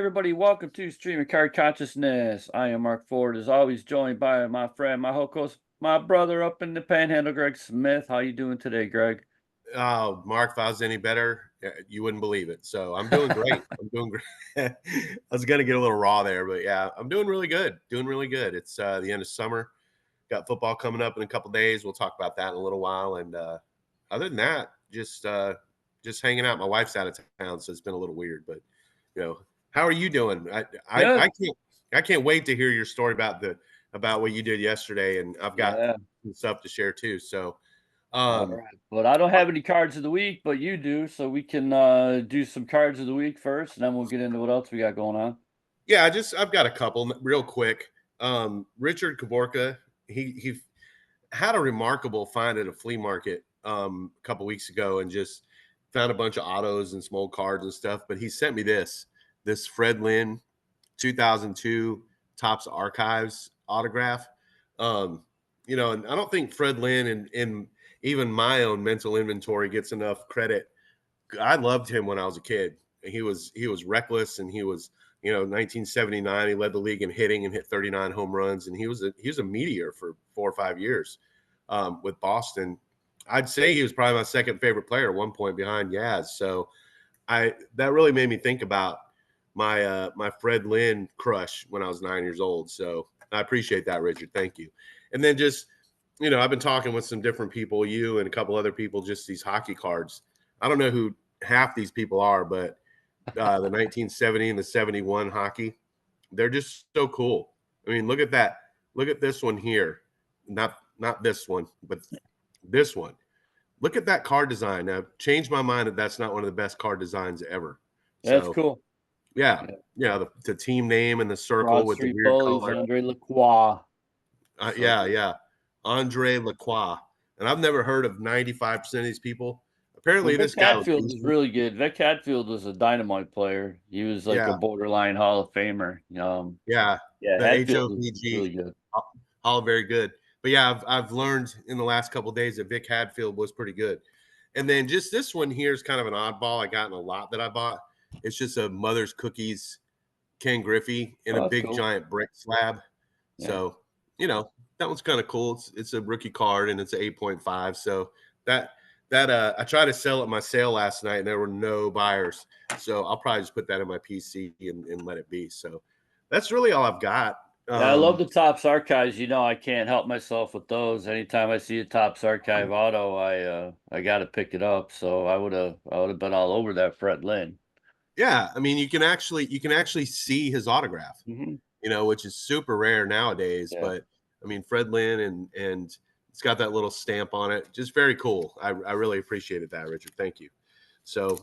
everybody? Welcome to Stream of Card Consciousness. I am Mark Ford, as always, joined by my friend, my host, my brother up in the Panhandle, Greg Smith. How you doing today, Greg? Oh, Mark, if I was any better, you wouldn't believe it. So I'm doing great. I'm doing great. I was gonna get a little raw there, but yeah, I'm doing really good. Doing really good. It's the end of summer. Got football coming up in a couple days. We'll talk about that in a little while. And other than that, just hanging out. My wife's out of town, so it's been a little weird. But how are you doing? Good. I can't wait to hear your story about what you did yesterday, and I've got Yeah. some stuff to share too. So All um, right. But I don't have any cards of the week, but you do, so we can do some cards of the week first, and then we'll get into what else we got going on. Yeah, I've got a couple real quick. Richard Kavorka, he had a remarkable find at a flea market a couple weeks ago, and just found a bunch of autos and some old cards and stuff. But he sent me this Fred Lynn 2002 Topps Archives autograph. Um, and I don't think Fred Lynn in even my own mental inventory gets enough credit. I loved him when I was a kid. He was reckless, and he was 1979. He led the league in hitting and hit 39 home runs, and he was a meteor for 4 or 5 years with Boston. I'd say he was probably my second favorite player at one point behind Yaz. So that really made me think about my Fred Lynn crush when I was 9 years old. So I appreciate that, Richard. Thank you. And then just I've been talking with some different people, you and a couple other people, just these hockey cards. I don't know who half these people are, but the 1970 and the 71 hockey, they're just so cool. I mean, look at that. Look at this one here. Not this one, but this one. Look at that card design. Now, changed my mind that that's not one of the best card designs ever. That's So, cool. yeah, Yeah. the team name and the circle Broad with the Street weird Bullies, color. Andre Lacroix. So Yeah. Andre Lacroix. And I've never heard of 95% of these people. Apparently, Vic this guy was Hatfield was decent. really good. Vic Hatfield was a dynamite player. He was like Yeah, a borderline Hall of Famer. yeah. Yeah, The Hatfield was HOVG, really good. all very good. But yeah, I've learned in the last couple of days that Vic Hadfield was pretty good. And then just this one here is kind of an oddball. I got in a lot that I bought. It's just a Mother's Cookies Ken Griffey in a Oh, that's big cool. giant brick slab. Yeah. So, that one's kind of cool. It's a rookie card, and it's an 8.5. So that I tried to sell at my sale last night, and there were no buyers. So I'll probably just put that in my PC and let it be. So that's really all I've got. Yeah, I love the Topps Archives. I can't help myself with those. Anytime I see a Topps Archive auto, I got to pick it up. So I would have been all over that Fred Lynn. Yeah, I mean, you can actually see his autograph, Hmm. which is super rare nowadays. Yeah. But I mean, Fred Lynn and it's got that little stamp on it. Just very cool. I really appreciated that, Richard. Thank you. So,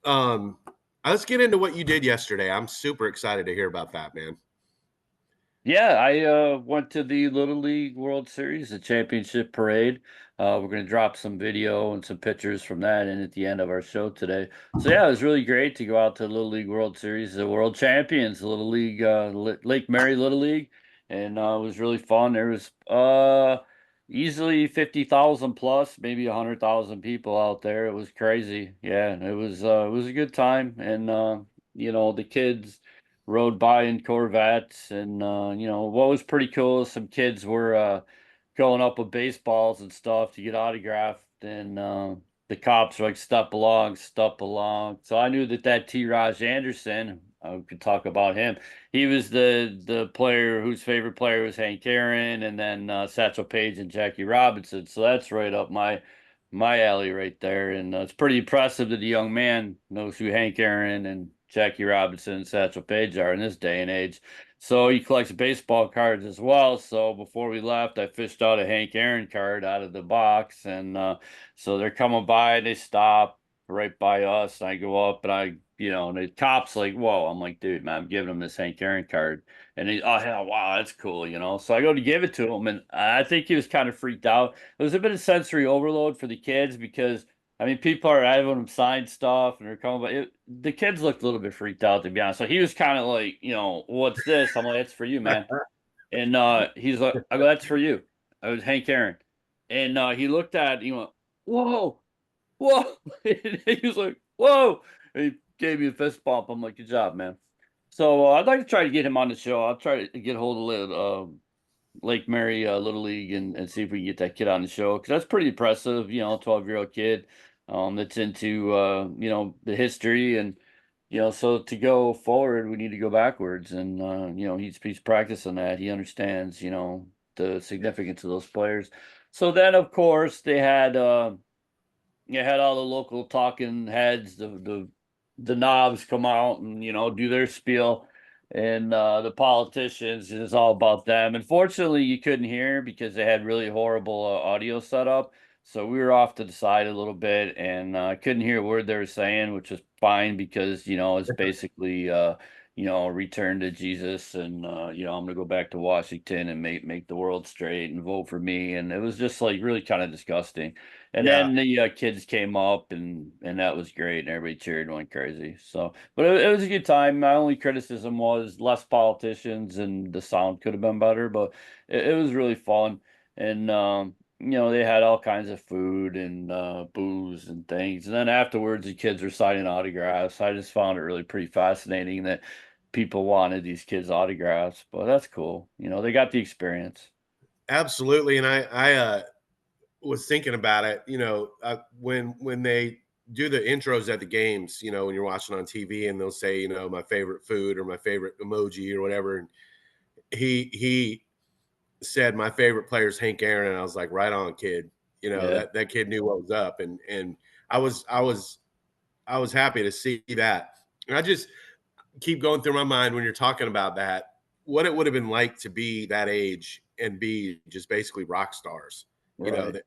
um, let's get into what you did yesterday. I'm super excited to hear about that, man. Yeah, I went to the Little League World Series, the championship parade. We're going to drop some video and some pictures from that in at the end of our show today. So yeah, it was really great to go out to the Little League World Series, the world champions, the Little League, Lake Mary Little League, and it was really fun. There was easily 50,000 plus, maybe 100,000 people out there. It was crazy. Yeah, it was a good time, and the kids rode by in Corvettes, and what was pretty cool is some kids were going up with baseballs and stuff to get autographed, and the cops were like, step along, step along. So I knew that T. Raj Anderson, I could talk about him. He was the player whose favorite player was Hank Aaron, and then Satchel Paige and Jackie Robinson. So that's right up my alley right there. And it's pretty impressive that the young man knows who Hank Aaron and Jackie Robinson and Satchel Paige are in this day and age. So he collects baseball cards as well. So before we left, I fished out a Hank Aaron card out of the box. And so they're coming by, they stop right by us. I go up, and and the cop's like, whoa. I'm like, dude, man, I'm giving him this Hank Aaron card. And oh, hell, wow, that's cool. So I go to give it to him, and I think he was kind of freaked out. It was a bit of sensory overload for the kids because I mean, people are having them sign stuff and they're coming, but the kids looked a little bit freaked out, to be honest. So he was kind of like, what's this? I'm like, it's for you, man. And he's like, I go, that's for you. I was Hank Aaron. And he looked at it, he went, whoa, whoa. And he was like, whoa. And he gave me a fist bump. I'm like, good job, man. So I'd like to try to get him on the show. I'll try to get hold of Lake Mary Little League and see if we can get that kid on the show because that's pretty impressive. 12-year-old kid that's into the history and so to go forward we need to go backwards and he's practicing that. He understands the significance of those players. So then of course they had you had all the local talking heads, the knobs come out and do their spiel, and the politicians. It's all about them. Unfortunately, you couldn't hear because they had really horrible audio setup. So we were off to the side a little bit, and I couldn't hear a word they were saying, which was fine because it's basically return to Jesus, and I'm gonna go back to Washington and make the world straight and vote for me, and it was just like really kind of disgusting. And Yeah, then the kids came up, and that was great, and everybody cheered and went crazy. So, but it was a good time. My only criticism was less politicians, and the sound could have been better, but it was really fun. And they had all kinds of food and booze and things. And then afterwards, the kids were signing autographs. I just found it really pretty fascinating that people wanted these kids' autographs, but that's cool. They got the experience. absolutely. And I was thinking about it. When they do the intros at the games, when you're watching on TV, and they'll say, my favorite food or my favorite emoji or whatever. And he said my favorite player is Hank Aaron, and I was like, right on, kid. Yeah. That kid knew what was up, and I was happy to see that. And I just keep going through my mind when you're talking about that, what it would have been like to be that age and be just basically rock stars. Right. That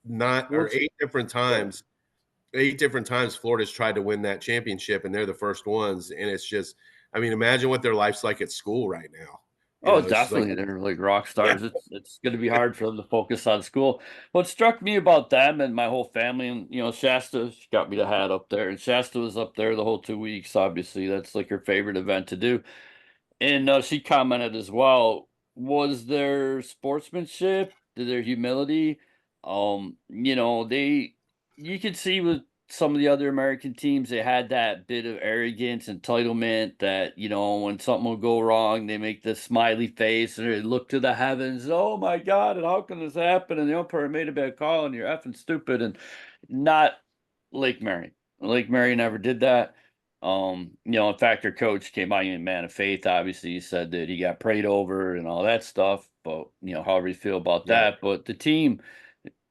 not Well, or eight different times Florida's tried to win that championship, and they're the first ones. And it's just, I mean, imagine what their life's like at school right now. Oh, It's just like, definitely. They're like rock yeah, stars. It's going to be hard for them to focus on school. What struck me about them and my whole family, and Shasta, she got me the hat up there, and Shasta was up there the whole 2 weeks. Obviously, that's like her favorite event to do. And she commented as well, was their sportsmanship, their humility. You could see with some of the other American teams, they had that bit of arrogance, entitlement that, when something will go wrong, they make this smiley face and they look to the heavens. Oh my God, and how can this happen? And the umpire made a bad call and you're effing stupid. And not Lake Mary. Lake Mary never did that. In fact, her coach came out in man of faith. Obviously, he said that he got prayed over and all that stuff. But however you feel about yeah, that. But the team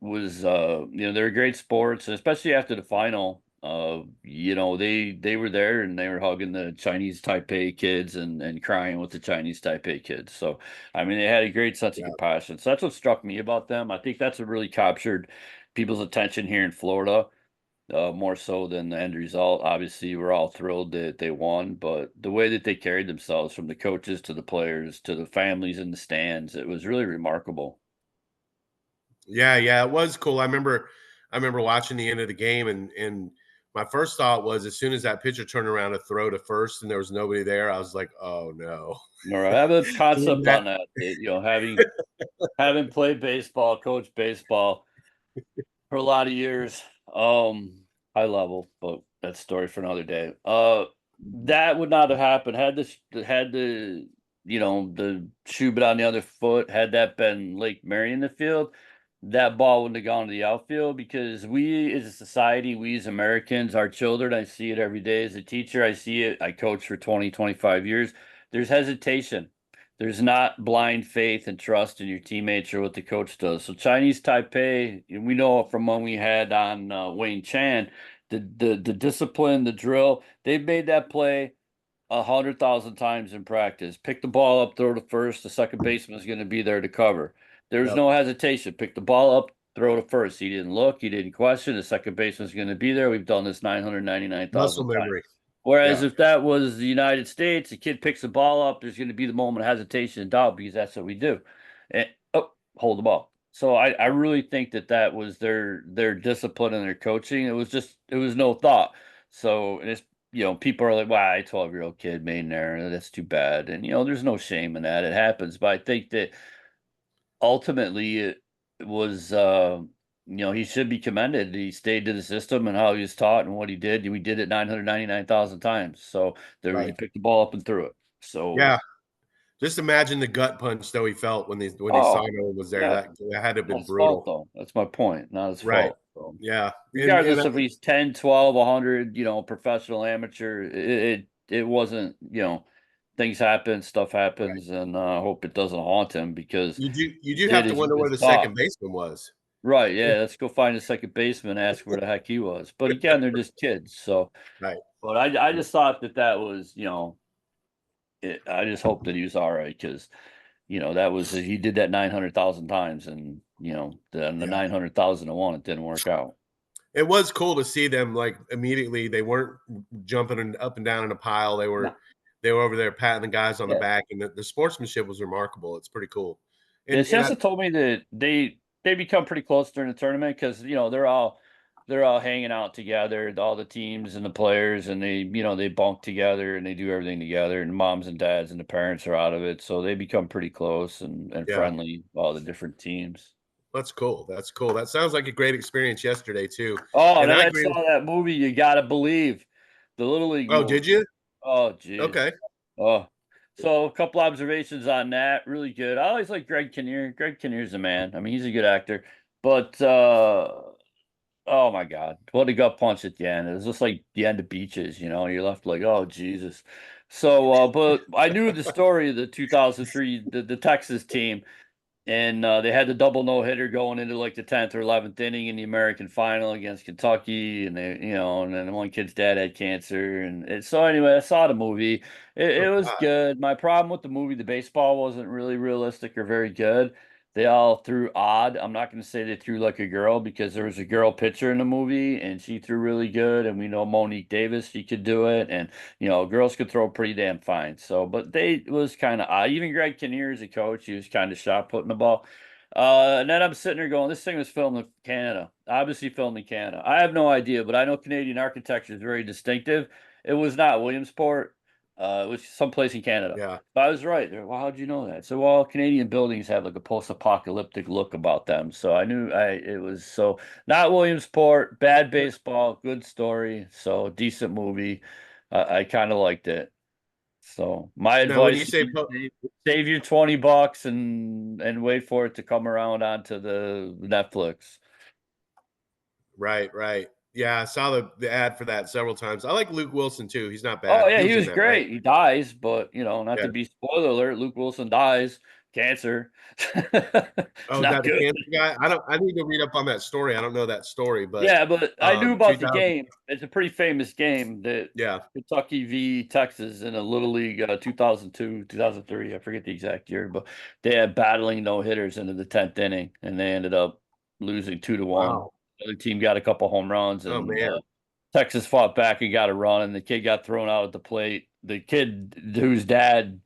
was, they're great sports, especially after the final. They were there and they were hugging the Chinese Taipei kids and crying with the Chinese Taipei kids. So, I mean, they had a great sense of yeah. compassion. So that's what struck me about them. I think that's what really captured people's attention here in Florida more so than the end result. Obviously, we're all thrilled that they won, but the way that they carried themselves from the coaches to the players to the families in the stands, it was really remarkable. Yeah, yeah, it was cool. I remember watching the end of the game, and my first thought was, as soon as that pitcher turned around to throw to first and there was nobody there, I was like, "Oh no." Or I have a And concept that on that, having played baseball, coached baseball for a lot of years, high level, but that's a story for another day. That would not have happened the shoe been on the other foot. Had that been Lake Mary in the field, that ball wouldn't have gone to the outfield because we as a society, we as Americans, our children, I see it every day as a teacher. I see it. I coach for 20, 25 years. There's hesitation. There's not blind faith and trust in your teammates or what the coach does. So Chinese Taipei, we know from when we had on Wayne Chan, the discipline, the drill. They've made that play 100,000 times in practice. Pick the ball up, throw to first. The second baseman is going to be there to cover. There's Yep, no hesitation. Pick the ball up, throw to first. He didn't look. He didn't question. The second baseman is going to be there. We've done this muscle 999,000 times. memory. Whereas Yeah, if that was the United States, a kid picks the ball up, there's going to be the moment of hesitation and doubt because that's what we do. And oh, hold the ball. So I really think that was their discipline and their coaching. It was no thought. So and it's people are like, "Why, 12-year-old kid made an error. That's too bad." And there's no shame in that. It happens. But I think that ultimately it was. he should be commended. He stayed to the system and how he was taught and what he did. We did it 999,000 times. So there, he Right. picked the ball up and threw it. So, Yeah. Just imagine the gut punch though he felt when he saw oh, no one was there. yeah, That had to have not been his fault brutal. though. That's my point. Not his Right. fault. So, Yeah. And regardless if he's 10, 12, 100, professional, amateur, it wasn't, things happen, stuff right. happens, and I hope it doesn't haunt him because You he do did have to as he wonder where was the taught. second baseman was. Right, yeah, let's go find a second baseman, ask where the heck he was. But again, they're just kids, so Right. but I just thought that was, I just hope that he was all right because, that was he did that 900,000 times and, the Yeah. 900,001 it didn't work out. It was cool to see them like immediately. They weren't jumping up and down in a pile. No. They were over there patting the guys on the Yeah. back, and the sportsmanship was remarkable. It's pretty cool. Yeah, And I Shasta told me that they become pretty close during the tournament because they're all hanging out together, all the teams and the players, and they bunk together and they do everything together, and moms and dads and the parents are out of it, so they become pretty close and yeah, friendly, all the different teams. that's cool. That's cool. That sounds like a great experience yesterday too. Oh, and And then I I agree. saw that movie, You Gotta Believe, the Little League Oh, did movie. you? Oh, geez. Okay. Oh, so a couple observations on that. Really good. I always like Greg Kinnear. Greg Kinnear's a man. I mean, he's a good actor. But oh my God, what a gut punch at the end. It was just like the end of Beaches, You're left like, oh Jesus. So, but I knew the story of the 2003 the Texas team, and they had the double no hitter going into like the 10th or 11th inning in the American final against Kentucky, and and then one kid's dad had cancer, so anyway, I saw the movie. It Oh was God. good. My problem with the movie, the baseball wasn't really realistic or very good. They all threw odd. I'm not going to say they threw like a girl because there was a girl pitcher in the movie and she threw really good, and we know Monique Davis, she could do it, and girls could throw pretty damn fine. So, but they it was kind of odd. Even Greg Kinnear as a coach, he was kind of shot putting the ball. And then I'm sitting there going, this thing was filmed in Canada, obviously filmed in Canada. I have no idea, but I know Canadian architecture is very distinctive. It was not Williamsport. It was someplace in Canada. Yeah. But I was right. Well, how'd you know that? So, well, Canadian buildings have like a post-apocalyptic look about them. So I knew it was so not Williamsport, bad baseball, good story. So decent movie. I kind of liked it. So my Now, when you advice, say save your $20 and wait for it to come around onto the Netflix. right, right. Yeah, I saw the ad for that several times. I like Luke Wilson too. He's not Oh bad. yeah, He he was in was that, right? great. He dies, but not Yeah. to be spoiler alert, Luke Wilson dies, cancer. Oh, is Not that the good. cancer guy? I need to read up on that story. I don't know that story, but Yeah, but I knew about the 2000. game. It's a pretty famous game that Yeah. Kentucky v Texas in a Little League 2002, 2003. I forget the exact year, but they had battling no hitters into the 10th inning, and they ended up losing 2-1. Wow. The other team got a couple home runs, Oh and man. Texas fought back and got a run, and the kid got thrown out at the plate. The kid whose dad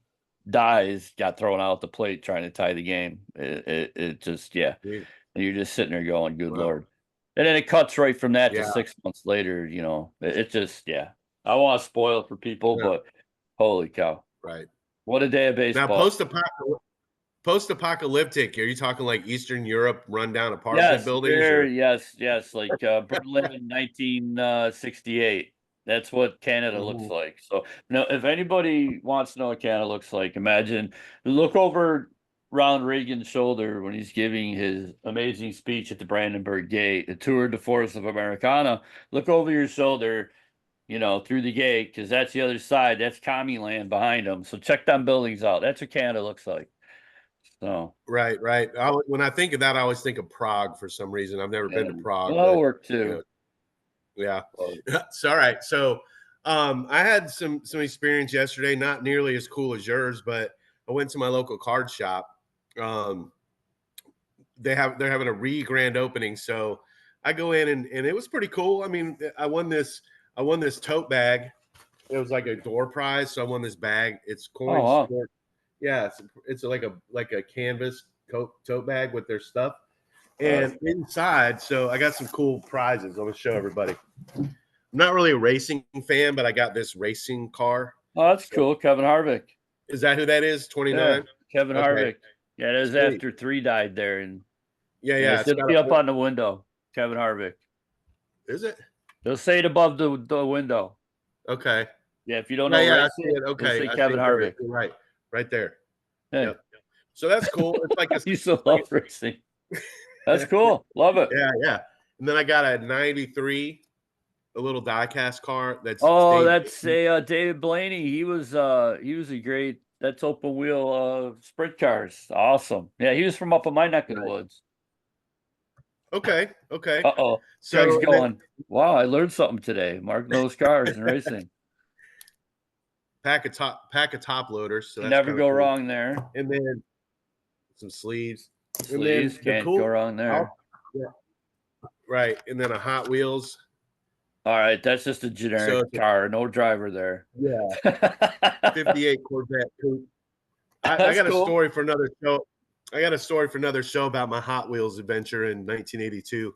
dies got thrown out at the plate trying to tie the game. It just, yeah. Dude. And you're just sitting there going, good Wow. Lord. And then it cuts right from that to Yeah. 6 months later, it just, yeah. I don't want to spoil it for people, Yeah. but holy cow. Right. What a day of Now, baseball. post-apocalyptic, are you talking like Eastern Europe rundown apartment Yes, buildings or yes, like Berlin in 1968. That's what Canada looks Mhm. like. So, if anybody wants to know what Canada looks like, imagine look over Ronald Reagan's shoulder when he's giving his amazing speech at the Brandenburg Gate, the Tour de Force of Americana. Look over your shoulder, through the gate, because that's the other side. That's commie land behind them. So check them buildings out. That's what Canada looks like. So. Right, right. When I think of that, I always think of Prague for some reason. I've never been Yeah. to Prague, Well, that'll but work you too. know, yeah. Well, It's all right. So, I had some experience yesterday, not nearly as cool as yours, but I went to my local card shop. Um, they're having a grand opening, so I go in and it was pretty cool. I mean, I won this tote bag. It was like a door prize, so I won this bag. It's oh, coins. wow. Yeah, it's like a canvas tote bag with their stuff. That's And inside, so I got some cool prizes. I'm gonna show everybody. I'm not really a racing fan, but I got this racing car. that's cool. Kevin Harvick. Is that who that is? Yeah, 29. Kevin Okay, Harvick. Yeah, that was sweet. after 3 died there, and Yeah, yeah, yeah. it It's should got be a up on the window. Kevin Harvick. Is it? They'll say it above the window. Okay. Yeah, if you don't Yeah, know yeah, I see racing, it. they'll Okay, say I see Kevin it there. Harvick. You're right. Right there. Hey, Yep. So that's cool. It's like I used to love racing. That's cool. Love it. yeah, yeah. And then I got a 93, a little diecast car that's Oh, Dave. that's a David Blaney. He was a great. That's open wheel sprint cars. Awesome. Yeah, he was from up in my neck of the Right. woods. Okay, okay. Uh-oh. Greg's So and then going, wow, I learned something today. Mark knows cars and racing. pack of top loaders, so You that's never kind of go cool. wrong there. And then some sleeves. And Sleeves, then the can't go cool wrong there. yeah, right. And then a Hot Wheels. All right, that's just a So generic it's car, no driver there. yeah, 58 Corvette coupe. I That's got a cool. story for another show. I got a story for another show about my Hot Wheels adventure in 1982.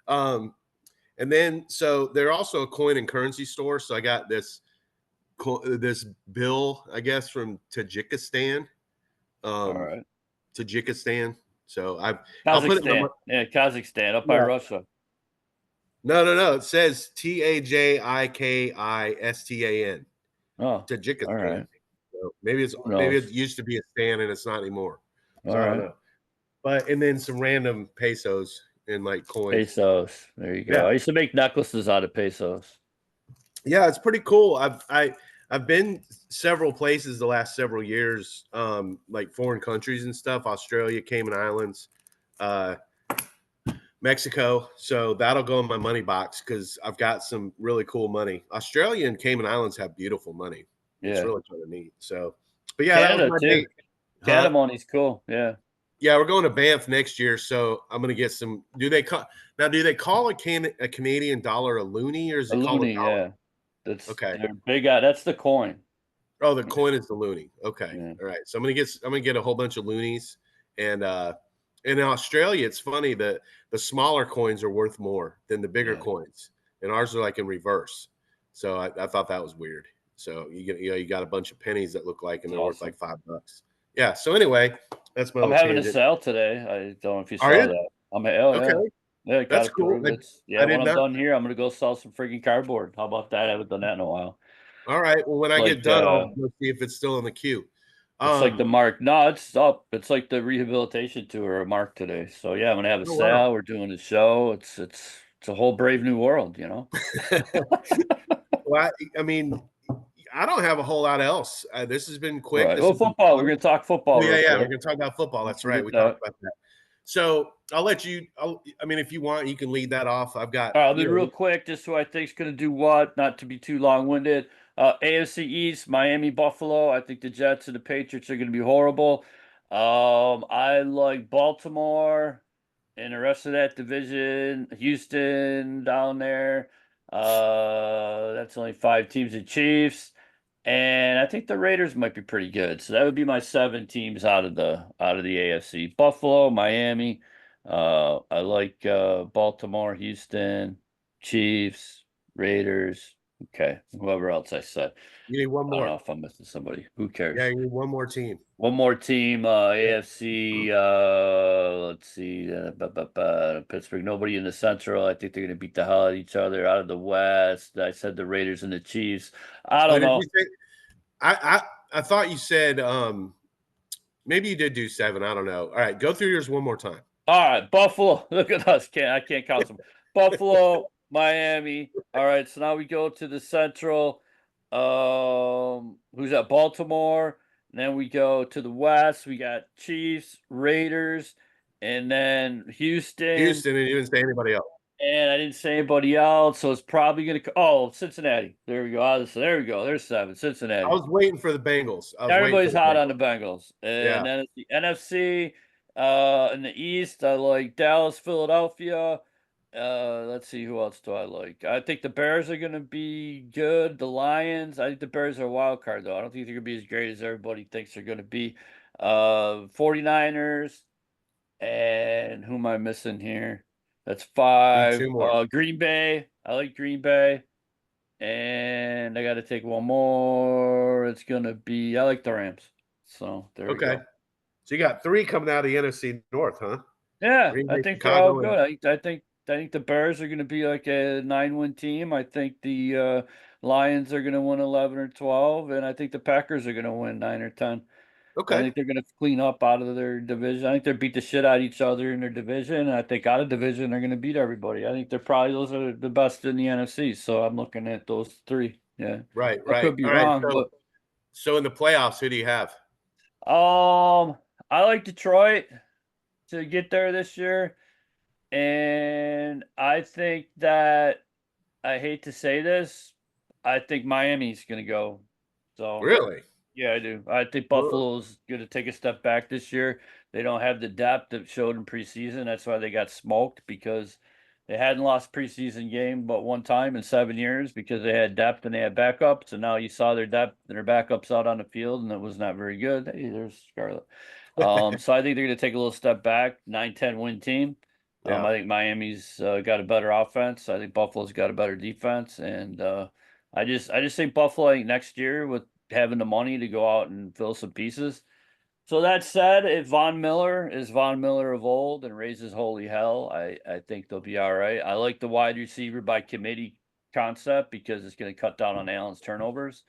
And then so they're also a coin and currency store. So I got this bill, I guess, from Tajikistan. All right. Tajikistan. So I'll put it in Kazakhstan. Yeah, Kazakhstan, up by yeah. Russia. No. It says Tajikistan. Oh, all Tajikistan. right. So Who maybe knows? it used to be a stan and it's not anymore. All So I don't right. know. But and then some random pesos and like coins. Pesos. There you go. Yeah. I used to make necklaces out of pesos. Yeah, it's pretty cool. I've been several places the last several years, like foreign countries and stuff, Australia, Cayman Islands, Mexico. So that'll go in my money box because I've got some really cool money. Australia and Cayman Islands have beautiful money. It's Yeah. really kind of neat. So, but yeah, that was Canada my too. date. Canada Huh? money's cool. Yeah. Yeah, we're going to Banff next year, so I'm going to get some. Do they call a Canadian dollar a loonie or is A it called a loonie, dollar? yeah. That's Okay. they're big. That's the coin. Oh, the coin is the loonie. Okay. Yeah. All right. So I'm gonna get a whole bunch of loonies. And in Australia, it's funny that the smaller coins are worth more than the bigger Yeah. coins. And ours are like in reverse. So I thought that was weird. So you got a bunch of pennies that look like and they're worth Awesome. like $5. Yeah. So anyway, that's my I'm little having a tangent. sale today. I don't know if you Are saw you? that. Oh Okay. yeah. Yeah, got That's it cool. through. It's I when did I'm not. done here, I'm gonna go sell some freaking cardboard. How about that? I haven't done that in a while. All right. Well, when I get Like done, I'll go see if it's still in the queue. it's like the Mark. No, it's up. It's like the rehabilitation tour of Mark today. So yeah, I'm gonna have a Oh, sale. wow. We're doing a show. It's a whole brave new world, you know. Well, I mean, I don't have a whole lot else. This has been quick. Right. This Well, has been football. fun. We're gonna talk football Oh, yeah, real yeah. We're quick. going to talk about football. Don't That's right. forget We that. talked about that. So I'll let you. I mean, if you want, you can lead that off. I've got. All right, I'll be real quick, just who I think's going to do what, not to be too long-winded. AFC East, Miami, Buffalo. I think the Jets and the Patriots are going to be horrible. I like Baltimore and the rest of that division. Houston down there. That's only 5 teams. The Chiefs, and I think the Raiders might be pretty good. So that would be my 7 teams out of the AFC. Buffalo, Miami. I like Baltimore, Houston, Chiefs, Raiders. Okay, whoever else I said. You need one I don't know more. if I'm missing somebody. Who cares? Yeah, you need one more team. One more team, AFC. Let's see, Pittsburgh. Nobody in the Central. I think they're going to beat the hell out of each other. Out of the West, I said the Raiders and the Chiefs. I don't Did know. you say? I thought you said. Maybe you did do 7. I don't know. All right, go through yours one more time. All right, Buffalo. Look at us. I can't count them. Buffalo, Miami. All right, so now we go to the Central. Who's that? Baltimore. And then we go to the West. We got Chiefs, Raiders, and then Houston. Houston, and you didn't say anybody else. And I didn't say anybody else, so it's probably going to. Cincinnati. There we go. So there we go. There's 7. Cincinnati. I was waiting for the Bengals. Everybody's hot on the Bengals. Yeah. And then the NFC, in the East, I like Dallas, Philadelphia. Let's see, who else do I like? I think the Bears are going to be good. The Lions, I think the Bears are a wild card, though. I don't think they're going to be as great as everybody thinks they're going to be. 49ers, and who am I missing here? That's 5. 2 more. Green Bay. I like Green Bay. And I got to take one more. It's going to be, I like the Rams. So there we go. So you got 3 coming out of the NFC North, huh? Yeah, Green I Bay, think they're all Chicago, good. I think I think the Bears are going to be like a 9-win team. I think the Lions are going to win 11 or 12, and I think the Packers are going to win 9 or 10. I Okay. think they're going to clean up out of their division. I think they beat the shit out of each other in their division. And I think out of division they're going to beat everybody. I think those are the best in the NFC. So I'm looking at those three. Yeah, Right, I right. could be All right. wrong, but So in the playoffs, who do you have? I like Detroit to get there this year, and I think that I hate to say this, I think Miami's going to go. So Really? yeah, I do. I think Ugh. Buffalo's going to take a step back this year. They don't have the depth that showed in preseason. That's why they got smoked because they hadn't lost preseason game but one time in 7 years because they had depth and they had backups. And now you saw their depth and their backups out on the field, and it was not very good. Hey, there's Scarlett. So I think they're going to take a little step back. 9-10 win team. Yeah. I think Miami's got a better offense. I think Buffalo's got a better defense, and I just think Buffalo, I think next year with having the money to go out and fill some pieces. So that said, if Von Miller is Von Miller of old and raises holy hell, I think they'll be all right. I like the wide receiver by committee concept because it's going to cut down on Allen's turnovers.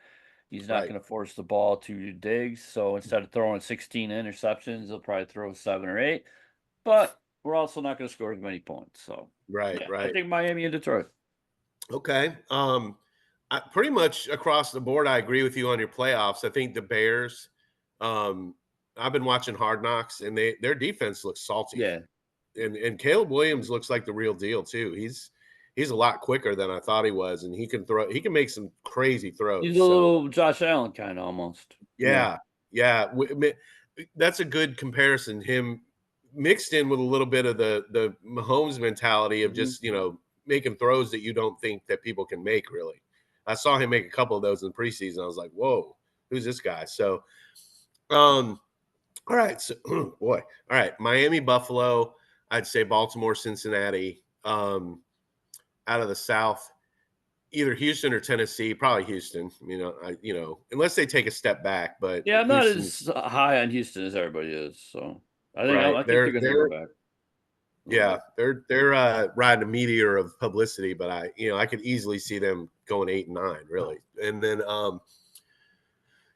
He's not Right. going to force the ball to Diggs. So instead of throwing 16 interceptions, he'll probably throw 7 or 8. But we're also not going to score as many points. So Right, yeah, I right. think Miami and Detroit. Okay. Pretty much across the board, I agree with you on your playoffs. I think the Bears. Um, I've been watching Hard Knocks, and their defense looks salty, Yeah, and Caleb Williams looks like the real deal too. He's a lot quicker than I thought he was, and he can throw. He can make some crazy he's throws. a So little Josh Allen kind of almost. Yeah. yeah, yeah, that's a good comparison. Him mixed in with a little bit of the Mahomes mentality of Mhm. just making throws that you don't think that people can make. Really, I saw him make a couple of those in preseason. I was like, whoa, who's this guy? So, all right, so boy, all right, Miami, Buffalo. I'd say Baltimore, Cincinnati. Out of the South, either Houston or Tennessee, probably Houston. Unless they take a step back, but Yeah, I'm not Houston's as high on Houston as everybody is. So right. I think they're going to go back a little Yeah, bit. they're riding a meteor of publicity, but I could easily see them going 8 and 9, really. And then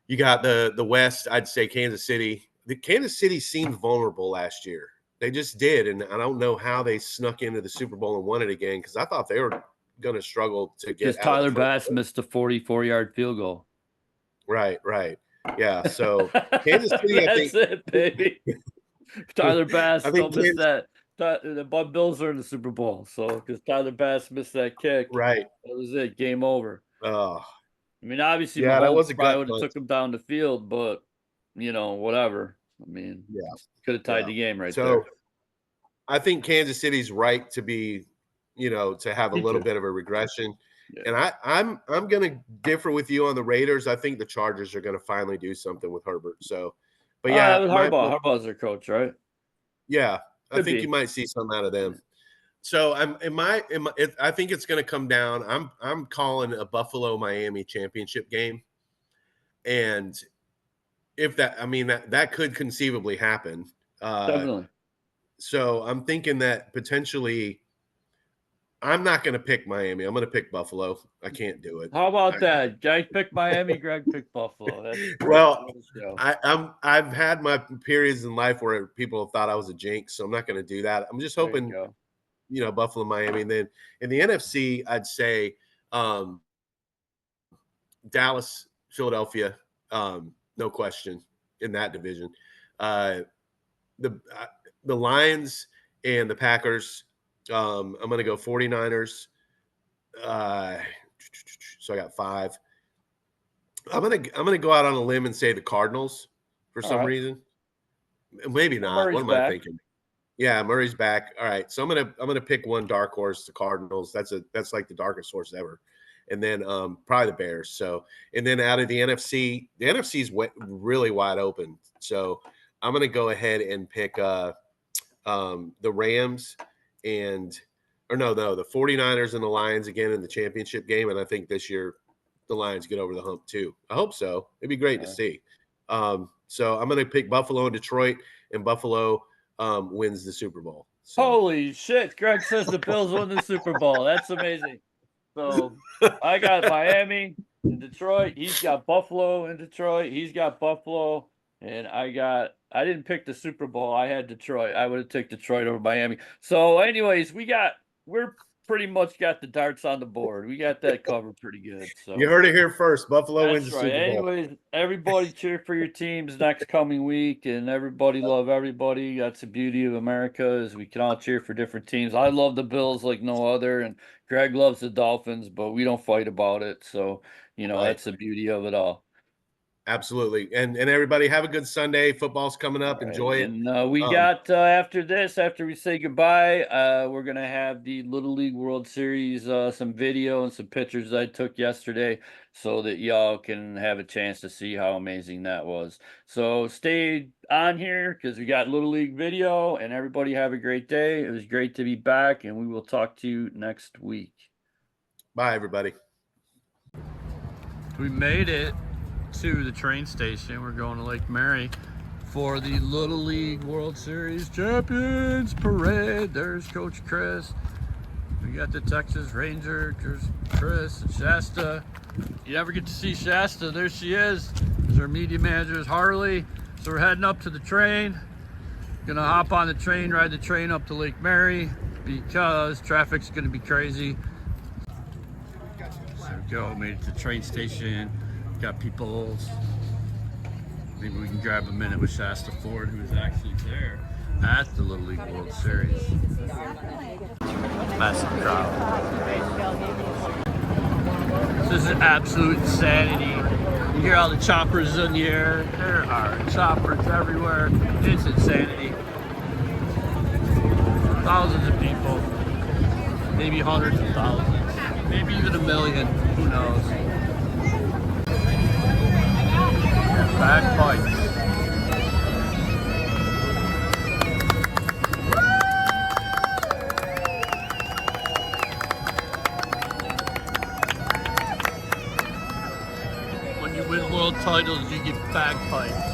you got the West. I'd say Kansas City. The Kansas City seemed vulnerable last year. They just did, and I don't know how they snuck into the Super Bowl and won it again because I thought they were going to struggle to Because get out of the Tyler first. Bass missed a 44-yard field goal. Right, right. Yeah. So Kansas City, That's it, baby. Tyler Bass I still think missed Kansas, that. The Bud Bills are in the Super Bowl, so because Tyler Bass missed that kick, right. that was it. Game over. Oh, I mean, obviously yeah, that Mahomes was a probably gut would have punch. took him down the field, but whatever. I mean, Yeah, could have tied yeah. the game right So there. I think Kansas City's right to be, to have a Me little too. bit of a regression. Yeah. And I'm gonna differ with you on the Raiders. I think the Chargers are gonna finally do something with Herbert. So, but yeah, With Harbaugh's their coach, right? yeah, I Could think you be. might see some out of them. Yeah. So I think it's gonna come down. I'm calling a Buffalo Miami championship game. And if that, I mean, that could conceivably happen. Uh, Definitely. so I'm thinking that potentially I'm not going to pick Miami. I'm going to pick Buffalo. I can't do it. How about that? Jake picked Miami, Greg picked Buffalo. That's great. Well, What a show. I've had my periods in life where people have thought I was a jinx, so I'm not going to do that. I'm just There you hoping, go. Buffalo, Miami, and then in the NFC, I'd say Dallas, Philadelphia, no question in that division. Uh, the uh, the Lions and the Packers. I'm going to go 49ers. Uh, so I got 5. I'm gonna go out on a limb and say the Cardinals for All some right. reason. Maybe Well, not. What Murray's am I back. thinking? Yeah, Murray's back. All right, so I'm gonna pick one dark horse, the Cardinals. That's like the darkest horse ever, and then probably the Bears. So and then out of the NFC is really wide open. So I'm gonna go ahead and pick the Rams and or no, the 49ers and the Lions again in the championship game. And I think this year the Lions get over the hump too. I hope so. It'd be great to see. So I'm going to pick Buffalo and Detroit, and Buffalo wins the Super Bowl. So Holy shit! Greg says the Bills won the Super Bowl. That's amazing. So I got Miami and Detroit. He's got Buffalo and Detroit. He's got Buffalo, and I didn't pick the Super Bowl. I had Detroit. I would have took Detroit over Miami. So, anyways, we're pretty much got the darts on the board. We got that covered pretty good. So you heard it here first. Buffalo wins that's the right. Super Bowl. Anyways, everybody cheer for your teams next coming week, and everybody love everybody. That's the beauty of America is we can all cheer for different teams. I love the Bills like no other, and Greg loves the Dolphins, but we don't fight about it. So, Right. that's the beauty of it all. Absolutely. And everybody have a good Sunday. Football's coming up. All right. Enjoy it. And we got after this, after we say goodbye, we're gonna have the Little League World Series, some video and some pictures I took yesterday, so that y'all can have a chance to see how amazing that was. So stay on here because we got Little League video, and everybody have a great day. It was great to be back, and we will talk to you next week. Bye, everybody. We made it to the train station. We're going to Lake Mary for the Little League World Series Champions Parade. There's Coach Chris. We got the Texas Ranger. There's Chris and Shasta. You never get to see Shasta. There she is. There's our media manager, is Harley. So we're heading up to the train. Gonna hop on the train, ride the train up to Lake Mary because traffic's gonna be crazy. There we go, made it to the train station. Got people. Maybe we can grab a minute with Shasta Ford, who was actually there at the Little League World Series. Massive crowd. This is absolute insanity. You hear all the choppers in the air. There are choppers everywhere. It's insanity. Thousands of people. Maybe hundreds of thousands. Maybe even a million. Who knows? Bagpipes. When you win world titles, you get bagpipes.